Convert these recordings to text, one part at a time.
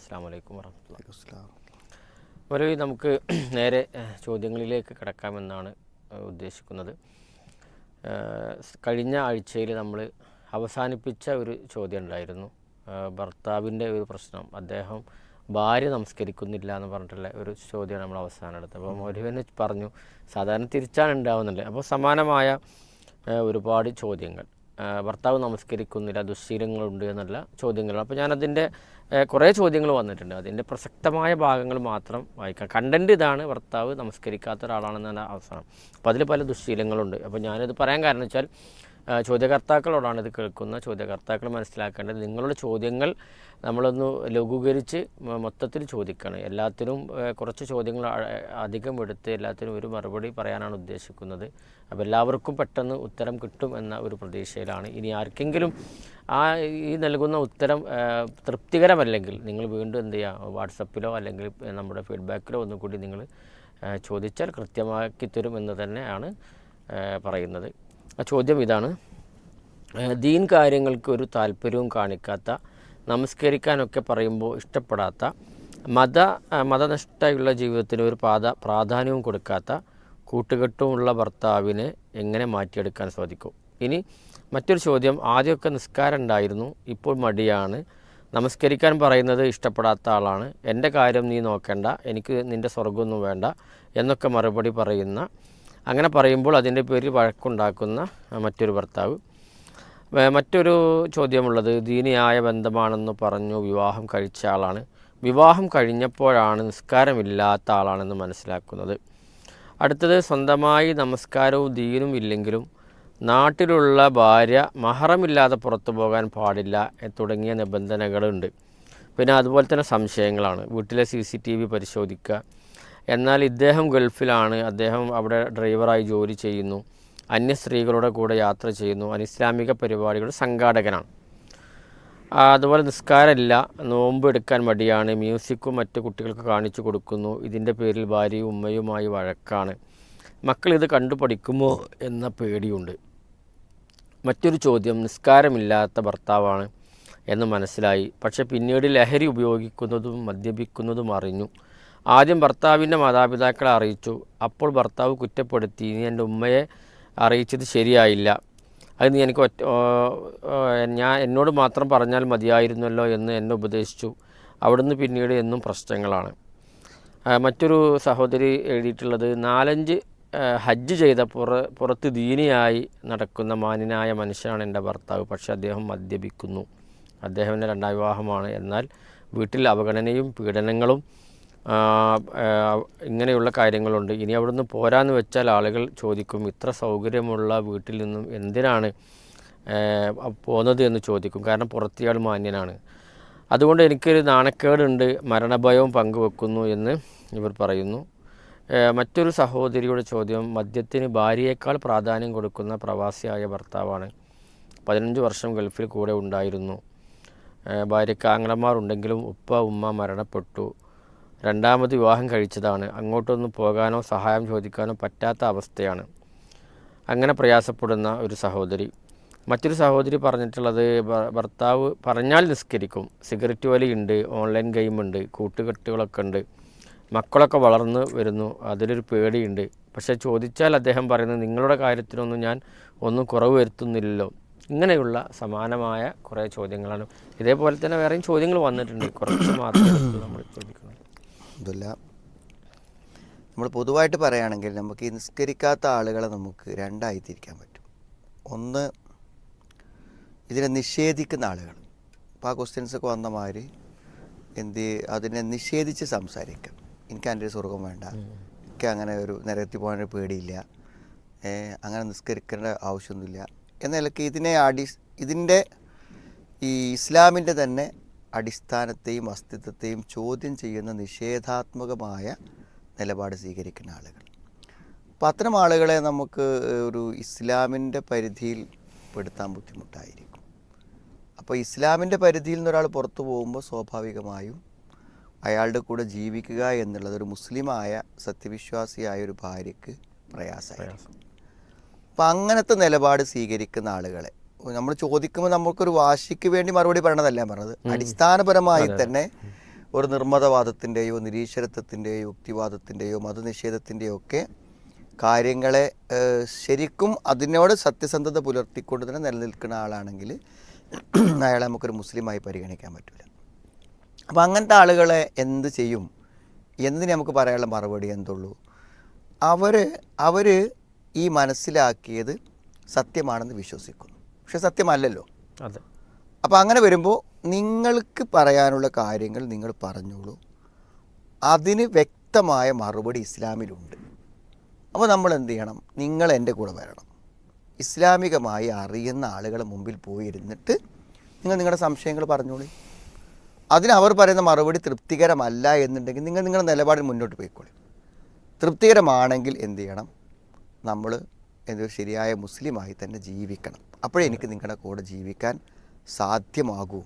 അസ്സാം വലൈക്കും വറഹ്മത്തുള്ളാഹി. ഒരു നമുക്ക് നേരെ ചോദ്യങ്ങളിലേക്ക് കിടക്കാമെന്നാണ് ഉദ്ദേശിക്കുന്നത്. കഴിഞ്ഞ ആഴ്ചയിൽ നമ്മൾ അവസാനിപ്പിച്ച ഒരു ചോദ്യം ഉണ്ടായിരുന്നു. ഭർത്താവിൻ്റെ ഒരു പ്രശ്നം, അദ്ദേഹം ഭാര്യ നമസ്കരിക്കുന്നില്ല എന്ന് പറഞ്ഞിട്ടുള്ള ഒരു ചോദ്യമാണ് നമ്മൾ അവസാനം എടുത്തത്. അപ്പോൾ ഒരുവന് പറഞ്ഞു സാധാരണ തിരിച്ചാണ് ഉണ്ടാവുന്നില്ല. അപ്പോൾ സമാനമായ ഒരുപാട് ചോദ്യങ്ങൾ, ഭർത്താവ് നമസ്കരിക്കുന്നില്ല, ദുശ്ശീലങ്ങളുണ്ട് എന്നുള്ള ചോദ്യങ്ങളാണ്. അപ്പോൾ ഞാനതിൻ്റെ കുറേ ചോദ്യങ്ങൾ വന്നിട്ടുണ്ട്. അതിൻ്റെ പ്രസക്തമായ ഭാഗങ്ങൾ മാത്രം വായിക്കാം. കണ്ടൻറ്റ് ഇതാണ്, ഭർത്താവ് നമസ്കരിക്കാത്ത ഒരാളാണെന്നാണ് അവസാനം. അപ്പോൾ അതിൽ പല ദുശ്ശീലങ്ങളുണ്ട്. അപ്പോൾ ഞാനിത് പറയാൻ കാരണം വെച്ചാൽ ചോദ്യകർത്താക്കളോടാണ് ഇത് കേൾക്കുന്ന ചോദ്യകർത്താക്കൾ മനസ്സിലാക്കേണ്ടത്. നിങ്ങളുടെ ചോദ്യങ്ങൾ നമ്മളൊന്ന് ലഘൂകരിച്ച് മൊത്തത്തിൽ ചോദിക്കണം. എല്ലാത്തിനും കുറച്ച് ചോദ്യങ്ങൾ അധികം എടുത്ത് എല്ലാത്തിനും ഒരു മറുപടി പറയാനാണ് ഉദ്ദേശിക്കുന്നത്. അപ്പോൾ എല്ലാവർക്കും പെട്ടെന്ന് ഉത്തരം കിട്ടും എന്ന ഒരു പ്രതീക്ഷയിലാണ്. ഇനി ആർക്കെങ്കിലും ഈ നൽകുന്ന ഉത്തരം തൃപ്തികരമല്ലെങ്കിൽ നിങ്ങൾ വീണ്ടും എന്ത് ചെയ്യുക, വാട്സപ്പിലോ അല്ലെങ്കിൽ നമ്മുടെ ഫീഡ്ബാക്കിലോ ഒന്നുകൂടി നിങ്ങൾ ചോദിച്ചാൽ കൃത്യമാക്കി തരും എന്ന് തന്നെയാണ് പറയുന്നത്. ആ ചോദ്യം ഇതാണ്: ദീൻ കാര്യങ്ങൾക്ക് ഒരു താല്പര്യവും കാണിക്കാത്ത, നമസ്കരിക്കാനൊക്കെ പറയുമ്പോൾ ഇഷ്ടപ്പെടാത്ത, മതനിഷ്ഠയുള്ള ജീവിതത്തിന് ഒരു പ്രാധാന്യവും കൊടുക്കാത്ത, കൂട്ടുകെട്ടുമുള്ള ഭർത്താവിനെ എങ്ങനെ മാറ്റിയെടുക്കാൻ സാധിക്കും? ഇനി മറ്റൊരു ചോദ്യം: ആദ്യമൊക്കെ നിസ്കാരം ഉണ്ടായിരുന്നു, ഇപ്പോൾ മടിയാണ്, നമസ്കരിക്കാൻ പറയുന്നത് ഇഷ്ടപ്പെടാത്ത ആളാണ്, എൻ്റെ കാര്യം നീ നോക്കേണ്ട, എനിക്ക് നിൻ്റെ സ്വർഗ്ഗമൊന്നും വേണ്ട എന്നൊക്കെ മറുപടി പറയുന്ന, അങ്ങനെ പറയുമ്പോൾ അതിൻ്റെ പേരിൽ വഴക്കുണ്ടാക്കുന്ന മറ്റൊരു ഭർത്താവ്. മറ്റൊരു ചോദ്യമുള്ളത്: ദീനിയായ ബന്ധമാണെന്ന് പറഞ്ഞു വിവാഹം കഴിച്ച ആളാണ്, വിവാഹം കഴിഞ്ഞപ്പോഴാണ് നിസ്കാരമില്ലാത്ത ആളാണെന്ന് മനസ്സിലാക്കുന്നത്. അടുത്തത്: സ്വന്തമായി നമസ്കാരവും ദീനും ഇല്ലെങ്കിലും നാട്ടിലുള്ള ഭാര്യ മഹറമില്ലാതെ പുറത്തു പോകാൻ പാടില്ല തുടങ്ങിയ നിബന്ധനകളുണ്ട്. പിന്നെ അതുപോലെ തന്നെ സംശയങ്ങളാണ്. വീട്ടിലെ CCTV പരിശോധിക്കുക, എന്നാൽ ഇദ്ദേഹം ഗൾഫിലാണ്, അദ്ദേഹം അവിടെ ഡ്രൈവറായി ജോലി ചെയ്യുന്നു, അന്യ സ്ത്രീകളുടെ കൂടെ യാത്ര ചെയ്യുന്നു, അനിസ്ലാമിക പരിപാടികളുടെ സംഘാടകനാണ്. അതുപോലെ നിസ്കാരമില്ല, നോമ്പ് എടുക്കാൻ മടിയാണ്, മ്യൂസിക്കും മറ്റു കുട്ടികൾക്ക് കാണിച്ചു കൊടുക്കുന്നു, ഇതിൻ്റെ പേരിൽ ഭാര്യയും ഉമ്മയുമായി വഴക്കാണ്, മക്കൾ ഇത് കണ്ടു പഠിക്കുമോ എന്ന പേടിയുണ്ട്. മറ്റൊരു ചോദ്യം: നിസ്കാരമില്ലാത്ത ഭർത്താവാണ് എന്ന് മനസ്സിലായി, പക്ഷെ പിന്നീട് ലഹരി ഉപയോഗിക്കുന്നതും മദ്യപിക്കുന്നതും അറിഞ്ഞു. ആദ്യം ഭർത്താവിൻ്റെ മാതാപിതാക്കളെ അറിയിച്ചു, അപ്പോൾ ഭർത്താവ് കുറ്റപ്പെടുത്തി, നീ എൻ്റെ ഉമ്മയെ അറിയിച്ചത് ശരിയായില്ല, അത് നീ എനിക്ക് എന്നോട് മാത്രം പറഞ്ഞാൽ മതിയായിരുന്നല്ലോ എന്ന് എന്നെ ഉപദേശിച്ചു. അവിടുന്ന് പിന്നീട് എന്നും പ്രശ്നങ്ങളാണ്. മറ്റൊരു സഹോദരി എഴുതിയിട്ടുള്ളത്: 4-5 ഹജ്ജ് ചെയ്ത പുറത്ത് ദീനിയായി നടക്കുന്ന മാന്യനായ മനുഷ്യനാണ് എൻ്റെ ഭർത്താവ്, പക്ഷേ അദ്ദേഹം മദ്യപിക്കുന്നു, അദ്ദേഹം എൻ്റെ 2ാം വിവാഹമാണ്, എന്നാൽ വീട്ടിൽ അവഗണനയും പീഡനങ്ങളും ഇങ്ങനെയുള്ള കാര്യങ്ങളുണ്ട്. ഇനി അവിടുന്ന് പോരാന്ന് വെച്ചാൽ ആളുകൾ ചോദിക്കും, ഇത്ര സൗകര്യമുള്ള വീട്ടിൽ നിന്നും എന്തിനാണ് പോകുന്നത് എന്ന് ചോദിക്കും. കാരണം പുറത്തിയാൾ മാന്യനാണ്. അതുകൊണ്ട് എനിക്കൊരു നാണക്കേടുണ്ട്, മരണഭയവും പങ്കുവെക്കുന്നു എന്ന് ഇവർ പറയുന്നു. മറ്റൊരു സഹോദരിയുടെ ചോദ്യം: മദ്യത്തിന് ഭാര്യയേക്കാൾ പ്രാധാന്യം കൊടുക്കുന്ന പ്രവാസിയായ ഭർത്താവാണ്, 15 വർഷം ഗൾഫിൽ കൂടെ ഉണ്ടായിരുന്നു, ഭാര്യയ്ക്ക് ആങ്ങളമാരുണ്ടെങ്കിലും ഉമ്മ മരണപ്പെട്ടു, 2ാമത് വിവാഹം കഴിച്ചതാണ്, അങ്ങോട്ടൊന്നും പോകാനോ സഹായം ചോദിക്കാനോ പറ്റാത്ത അവസ്ഥയാണ്. അങ്ങനെ പ്രയാസപ്പെടുന്ന ഒരു സഹോദരി. മറ്റൊരു സഹോദരി പറഞ്ഞിട്ടുള്ളത്: ഭർത്താവ് പറഞ്ഞാൽ നിസ്കരിക്കും, സിഗരറ്റ് വലിയുണ്ട്, ഓൺലൈൻ ഗെയിമുണ്ട്, കൂട്ടുകെട്ടുകളൊക്കെ ഉണ്ട്, മക്കളൊക്കെ വളർന്നു വരുന്നു, അതിലൊരു പേടിയുണ്ട്, പക്ഷേ ചോദിച്ചാൽ അദ്ദേഹം പറയുന്നത് നിങ്ങളുടെ കാര്യത്തിനൊന്നും ഞാൻ ഒന്നും കുറവ് വരുത്തുന്നില്ലല്ലോ. ഇങ്ങനെയുള്ള സമാനമായ കുറേ ചോദ്യങ്ങളാണ്. ഇതേപോലെ തന്നെ വേറെയും ചോദ്യങ്ങൾ വന്നിട്ടുണ്ട്, കുറച്ച് മാത്രമേ നമ്മൾ ചോദിക്കുന്നത്. നമ്മൾ പൊതുവായിട്ട് പറയുകയാണെങ്കിൽ നമുക്ക് ഈ നിസ്കരിക്കാത്ത ആളുകളെ നമുക്ക് 2ആയി തിരിക്കാൻ പറ്റും. ഒന്ന്, ഇതിനെ നിഷേധിക്കുന്ന ആളുകൾ. അപ്പോൾ ആ ക്വസ്റ്റ്യൻസൊക്കെ വന്ന മാതിരി അതിനെ നിഷേധിച്ച് സംസാരിക്കാം. എനിക്ക് എൻ്റെ ഒരു സ്വർഗം വേണ്ട, എനിക്ക് അങ്ങനെ ഒരു നരകത്തിൽ പോകാനൊരു പേടിയില്ല, അങ്ങനെ നിസ്കരിക്കേണ്ട ആവശ്യമൊന്നുമില്ല എന്ന നിലയ്ക്ക് ഇതിൻ്റെ ഈ ഇസ്ലാമിൻ്റെ തന്നെ അടിസ്ഥാനത്തെയും അസ്തിത്വത്തെയും ചോദ്യം ചെയ്യുന്ന നിഷേധാത്മകമായ നിലപാട് സ്വീകരിക്കുന്ന ആളുകൾ. അപ്പോൾ അത്തരം ആളുകളെ നമുക്ക് ഒരു ഇസ്ലാമിൻ്റെ പരിധിയിൽ പെടുത്താൻ ബുദ്ധിമുട്ടായിരിക്കും. അപ്പോൾ ഇസ്ലാമിൻ്റെ പരിധിയിൽ നിന്നൊരാൾ പുറത്തു പോകുമ്പോൾ സ്വാഭാവികമായും അയാളുടെ കൂടെ ജീവിക്കുക എന്നുള്ളത് ഒരു മുസ്ലിമായ സത്യവിശ്വാസിയായ ഒരു ഭാര്യയ്ക്ക് പ്രയാസമായിരിക്കും. അപ്പം അങ്ങനത്തെ നിലപാട് സ്വീകരിക്കുന്ന ആളുകളെ നമ്മൾ ചോദിക്കുമ്പോൾ നമുക്കൊരു വാശിക്ക് വേണ്ടി മറുപടി പറയണതല്ല പറഞ്ഞത്. അടിസ്ഥാനപരമായി തന്നെ ഒരു നിർമ്മതവാദത്തിൻ്റെയോ നിരീശ്വരത്വത്തിൻ്റെയോ യുക്തിവാദത്തിൻ്റെയോ മതനിഷേധത്തിൻ്റെയോ ഒക്കെ കാര്യങ്ങളെ ശരിക്കും അതിനോട് സത്യസന്ധത പുലർത്തിക്കൊണ്ട് തന്നെ നിലനിൽക്കുന്ന ആളാണെങ്കിൽ അയാളെ നമുക്കൊരു മുസ്ലിമായി പരിഗണിക്കാൻ പറ്റില്ല. അപ്പോൾ അങ്ങനത്തെ ആളുകളെ എന്ത് ചെയ്യും എന്നതിന് നമുക്ക് പറയാനുള്ള മറുപടി എന്തുള്ളൂ, അവർ ഈ മനസ്സിലാക്കിയത് സത്യമാണെന്ന് വിശ്വസിക്കുന്നു, പക്ഷെ സത്യമല്ലല്ലോ. അതെ. അപ്പോൾ അങ്ങനെ വരുമ്പോൾ നിങ്ങൾക്ക് പറയാനുള്ള കാര്യങ്ങൾ നിങ്ങൾ പറഞ്ഞോളൂ, അതിന് വ്യക്തമായ മറുപടി ഇസ്ലാമിലുണ്ട്. അപ്പോൾ നമ്മൾ എന്ത് ചെയ്യണം, നിങ്ങൾ എൻ്റെ കൂടെ വരണം, ഇസ്ലാമികമായി അറിയുന്ന ആളുകളെ മുമ്പിൽ പോയിരുന്നിട്ട് നിങ്ങൾ നിങ്ങളുടെ സംശയങ്ങൾ പറഞ്ഞോളൂ. അതിന് അവർ പറയുന്ന മറുപടി തൃപ്തികരമല്ല എന്നുണ്ടെങ്കിൽ നിങ്ങൾ നിങ്ങളുടെ നിലപാടിൽ മുന്നോട്ട് പോയിക്കോളൂ. തൃപ്തികരമാണെങ്കിൽ എന്ത് ചെയ്യണം, നമ്മൾ എന്തൊരു ശരിയായ മുസ്ലിമായി തന്നെ ജീവിക്കണം, അപ്പോഴേ എനിക്ക് നിങ്ങളുടെ കൂടെ ജീവിക്കാൻ സാധ്യമാകൂ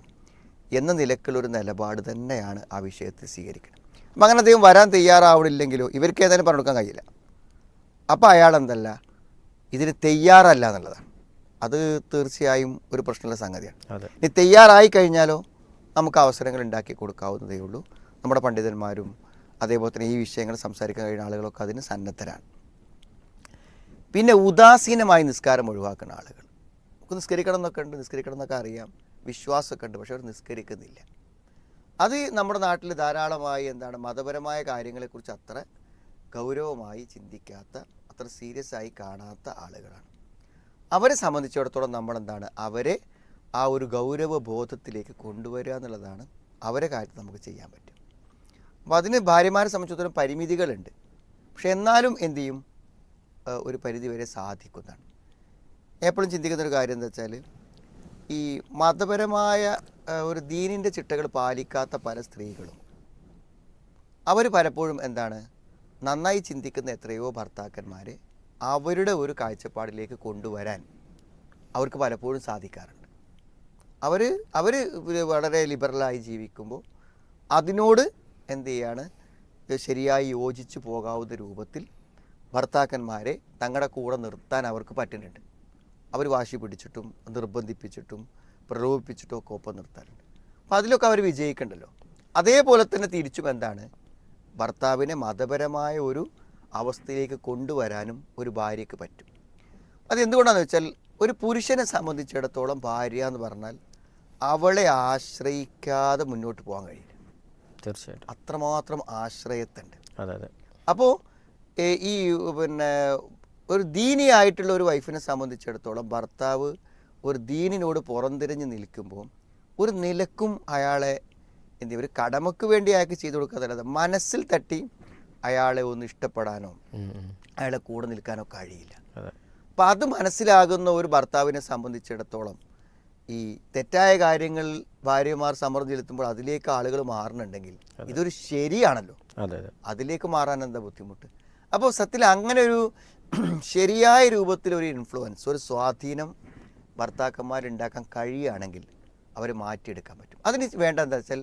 എന്ന നിലക്കുള്ളൊരു നിലപാട് തന്നെയാണ് ആ വിഷയത്തിൽ സ്വീകരിക്കുന്നത്. അപ്പം അങ്ങനെ അദ്ദേഹം വരാൻ തയ്യാറാവണില്ലെങ്കിലോ ഇവർക്ക് ഏതായാലും പറഞ്ഞു കൊടുക്കാൻ കഴിയില്ല. അപ്പോൾ അയാളെന്തല്ല, ഇതിന് തയ്യാറല്ല എന്നുള്ളതാണ്. അത് തീർച്ചയായും ഒരു പ്രശ്നമുള്ള സംഗതിയാണ്. ഇനി തയ്യാറായി കഴിഞ്ഞാലോ നമുക്ക് അവസരങ്ങൾ ഉണ്ടാക്കി കൊടുക്കാവുന്നതേ ഉള്ളൂ. നമ്മുടെ പണ്ഡിതന്മാരും അതേപോലെ തന്നെ ഈ വിഷയങ്ങൾ സംസാരിക്കാൻ കഴിയുന്ന ആളുകളൊക്കെ അതിന് സന്നദ്ധരാണ്. പിന്നെ ഉദാസീനമായി നിസ്കാരം ഒഴിവാക്കുന്ന ആളുകൾ, നമുക്ക് നിസ്കരിക്കണം എന്നൊക്കെ അറിയാം, വിശ്വാസമൊക്കെ ഉണ്ട്, പക്ഷെ അവർ നിസ്കരിക്കുന്നില്ല. അത് നമ്മുടെ നാട്ടിൽ ധാരാളമായി മതപരമായ കാര്യങ്ങളെക്കുറിച്ച് അത്ര ഗൗരവമായി ചിന്തിക്കാത്ത, അത്ര സീരിയസ് ആയി കാണാത്ത ആളുകളാണ്. അവരെ സംബന്ധിച്ചിടത്തോളം നമ്മളെന്താണ്, അവരെ ആ ഒരു ഗൗരവ ബോധത്തിലേക്ക് കൊണ്ടുവരിക എന്നുള്ളതാണ് അവരെ കാര്യത്തിൽ നമുക്ക് ചെയ്യാൻ പറ്റും. അപ്പോൾ അതിന് ഭാര്യമാരെ സംബന്ധിച്ചിടത്തോളം പരിമിതികളുണ്ട്, പക്ഷെ എന്നാലും എന്തു ചെയ്യും, ഒരു പരിധി വരെ സാധിക്കുന്നതാണ്. എപ്പോഴും ചിന്തിക്കുന്നൊരു കാര്യം എന്താ വെച്ചാൽ, ഈ മതപരമായ ഒരു ദീനിൻ്റെ ചിട്ടകൾ പാലിക്കാത്ത പല സ്ത്രീകളും അവർ പലപ്പോഴും നന്നായി ചിന്തിക്കുന്ന എത്രയോ ഭർത്താക്കന്മാരെ അവരുടെ ഒരു കാഴ്ചപ്പാടിലേക്ക് കൊണ്ടുവരാൻ അവർക്ക് പലപ്പോഴും സാധിക്കാറുണ്ട്. അവർ വളരെ ലിബറലായി ജീവിക്കുമ്പോൾ അതിനോട് എന്ത് ചെയ്യാണ്, ശരിയായി യോജിച്ച് പോകാവുന്ന രൂപത്തിൽ ഭർത്താക്കന്മാരെ തങ്ങളുടെ കൂടെ നിർത്താൻ അവർക്ക് പറ്റുന്നുണ്ട്. അവർ വാശി പിടിച്ചിട്ടും നിർബന്ധിപ്പിച്ചിട്ടും പ്രലോഭിപ്പിച്ചിട്ടും ഒക്കെ ഒപ്പം നിർത്താറുണ്ട്. അപ്പോൾ അതിലൊക്കെ അവർ വിജയിക്കണ്ടല്ലോ. അതേപോലെ തന്നെ തിരിച്ചും ഭർത്താവിനെ മതപരമായ ഒരു അവസ്ഥയിലേക്ക് കൊണ്ടുവരാനും ഒരു ഭാര്യയ്ക്ക് പറ്റും. അതെന്തുകൊണ്ടാണെന്ന് വെച്ചാൽ, ഒരു പുരുഷനെ സംബന്ധിച്ചിടത്തോളം ഭാര്യ എന്ന് പറഞ്ഞാൽ അവളെ ആശ്രയിക്കാതെ മുന്നോട്ട് പോകാൻ കഴിയില്ല. തീർച്ചയായിട്ടും അത്രമാത്രം ആശ്രയത്തുണ്ട്. അതെ. അപ്പോൾ ഈ ഒരു ദീനിയായിട്ടുള്ള ഒരു വൈഫിനെ സംബന്ധിച്ചിടത്തോളം ഭർത്താവ് ഒരു ദീനിനോട് പുറംതിരിഞ്ഞ് നിൽക്കുമ്പോൾ ഒരു നിലക്കും അയാളെ ഒരു കടമക്ക് വേണ്ടി അയാൾക്ക് ചെയ്തു കൊടുക്കാത്തല്ലാതെ മനസ്സിൽ തട്ടി അയാളെ ഒന്ന് ഇഷ്ടപ്പെടാനോ അയാളെ കൂടെ നിൽക്കാനോ കഴിയില്ല. അപ്പം അത് മനസ്സിലാകുന്ന ഒരു ഭർത്താവിനെ സംബന്ധിച്ചിടത്തോളം ഈ തെറ്റായ കാര്യങ്ങൾ ഭാര്യമാർ സമ്മർദ്ദം ചെലുത്തുമ്പോൾ അതിലേക്ക് ആളുകൾ മാറുന്നുണ്ടെങ്കിൽ ഇതൊരു ശരിയാണല്ലോ, അതിലേക്ക് മാറാൻ എന്താ ബുദ്ധിമുട്ട്? അപ്പോൾ സത്യത്തിൽ അങ്ങനെ ഒരു ശരിയായ രൂപത്തിലൊരു ഇൻഫ്ലുവൻസ്, ഒരു സ്വാധീനം ഭർത്താക്കന്മാരുണ്ടാക്കാൻ കഴിയുകയാണെങ്കിൽ അവരെ മാറ്റിയെടുക്കാൻ പറ്റും. അതിന് വേണ്ട എന്താ വെച്ചാൽ,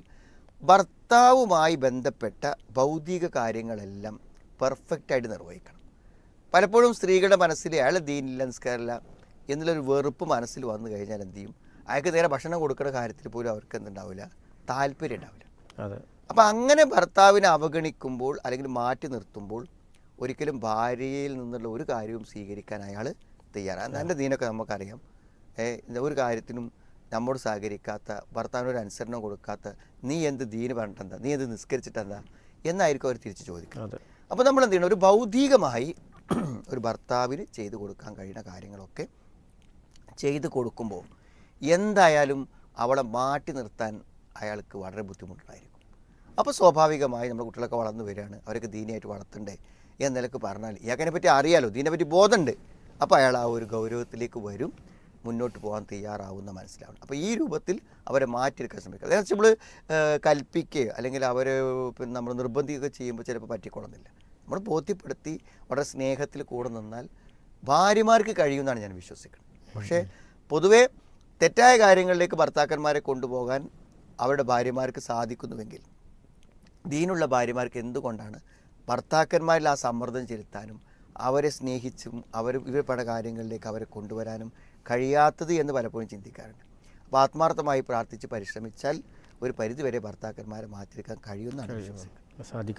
ഭർത്താവുമായി ബന്ധപ്പെട്ട ഭൗതിക കാര്യങ്ങളെല്ലാം പെർഫെക്റ്റായിട്ട് നിർവഹിക്കണം. പലപ്പോഴും സ്ത്രീകളുടെ മനസ്സിൽ അയാൾ ദീനില്ല, നിസ്കാരമില്ല എന്നുള്ളൊരു വെറുപ്പ് മനസ്സിൽ വന്നു കഴിഞ്ഞാൽ എന്ത് ചെയ്യും, അയാൾക്ക് നേരെ ഭക്ഷണം കൊടുക്കുന്ന കാര്യത്തിൽ പോലും അവർക്ക് എന്തുണ്ടാവില്ല, താല്പര്യം ഉണ്ടാവില്ല. അപ്പം അങ്ങനെ ഭർത്താവിനെ അവഗണിക്കുമ്പോൾ അല്ലെങ്കിൽ മാറ്റി നിർത്തുമ്പോൾ ഒരിക്കലും ഭാര്യയിൽ നിന്നുള്ള ഒരു കാര്യവും സ്വീകരിക്കാൻ അയാൾ തയ്യാറാണ്. എൻ്റെ ദീനൊക്കെ നമുക്കറിയാം, ഒരു കാര്യത്തിനും നമ്മോട് സഹകരിക്കാത്ത, ഭർത്താവിനൊരു അനുസരണം കൊടുക്കാത്ത, നീ എന്ത് ദീന് പറഞ്ഞിട്ടെന്താ, നീ എന്ത് നിസ്കരിച്ചിട്ടെന്താ എന്നായിരിക്കും അവർ തിരിച്ച് ചോദിക്കുന്നത്. അപ്പോൾ നമ്മൾ എന്ത് ചെയ്യണം, ഒരു ഭൗതികമായി ഒരു ഭർത്താവിന് ചെയ്തു കൊടുക്കാൻ കഴിയുന്ന കാര്യങ്ങളൊക്കെ ചെയ്തു കൊടുക്കുമ്പോൾ എന്തായാലും അവളെ മാറ്റി നിർത്താൻ അയാൾക്ക് വളരെ ബുദ്ധിമുട്ടുണ്ടായിരിക്കും. അപ്പോൾ സ്വാഭാവികമായി നമ്മുടെ കുട്ടികളൊക്കെ വളർന്നു വരികയാണ്, അവരൊക്കെ ദീനിയായിട്ട് വളർത്തണ്ടേ എന്ന നിലക്ക് പറഞ്ഞാൽ ഇയാൾക്കതിനെ പറ്റി അറിയാലോ, ദീനെ പറ്റി ബോധമുണ്ട്. അപ്പോൾ അയാൾ ആ ഒരു ഗൗരവത്തിലേക്ക് വരും, മുന്നോട്ട് പോകാൻ തയ്യാറാവുന്ന മനസ്സിലാവണം. അപ്പോൾ ഈ രൂപത്തിൽ അവരെ മാറ്റിയെടുക്കാൻ ശ്രമിക്കുക. അതായത് നമ്മൾ കൽപ്പിക്കുകയോ അല്ലെങ്കിൽ അവരെ നമ്മൾ നിർബന്ധിക്കുകയോ ചെയ്യുമ്പോൾ ചിലപ്പോൾ പറ്റിക്കൊള്ളുന്നില്ല. നമ്മൾ ബോധ്യപ്പെടുത്തി വളരെ സ്നേഹത്തിൽ കൂടെ നിന്നാൽ ഭാര്യമാർക്ക് കഴിയുമെന്നാണ് ഞാൻ വിശ്വസിക്കുന്നത്. പക്ഷേ പൊതുവേ തെറ്റായ കാര്യങ്ങളിലേക്ക് ഭർത്താക്കന്മാരെ കൊണ്ടുപോകാൻ അവരുടെ ഭാര്യമാർക്ക് സാധിക്കുന്നുവെങ്കിൽ ദീനുള്ള ഭാര്യമാർക്ക് എന്തുകൊണ്ടാണ് ഭർത്താക്കന്മാരിൽ ആ സമ്മർദ്ദം ചെലുത്താനും അവരെ സ്നേഹിച്ചും ഇവർ പല കാര്യങ്ങളിലേക്ക് അവരെ കൊണ്ടുവരാനും കഴിയാത്തത് എന്ന് പലപ്പോഴും ചിന്തിക്കാറുണ്ട്. അപ്പോൾ ആത്മാർത്ഥമായി പ്രാർത്ഥിച്ച് പരിശ്രമിച്ചാൽ ഒരു പരിധിവരെ ഭർത്താക്കന്മാരെ മാറ്റിയെടുക്കാൻ കഴിയുമെന്നാണ് വിശ്വസിക്കുന്നത്. സാധിക്കട്ടെ.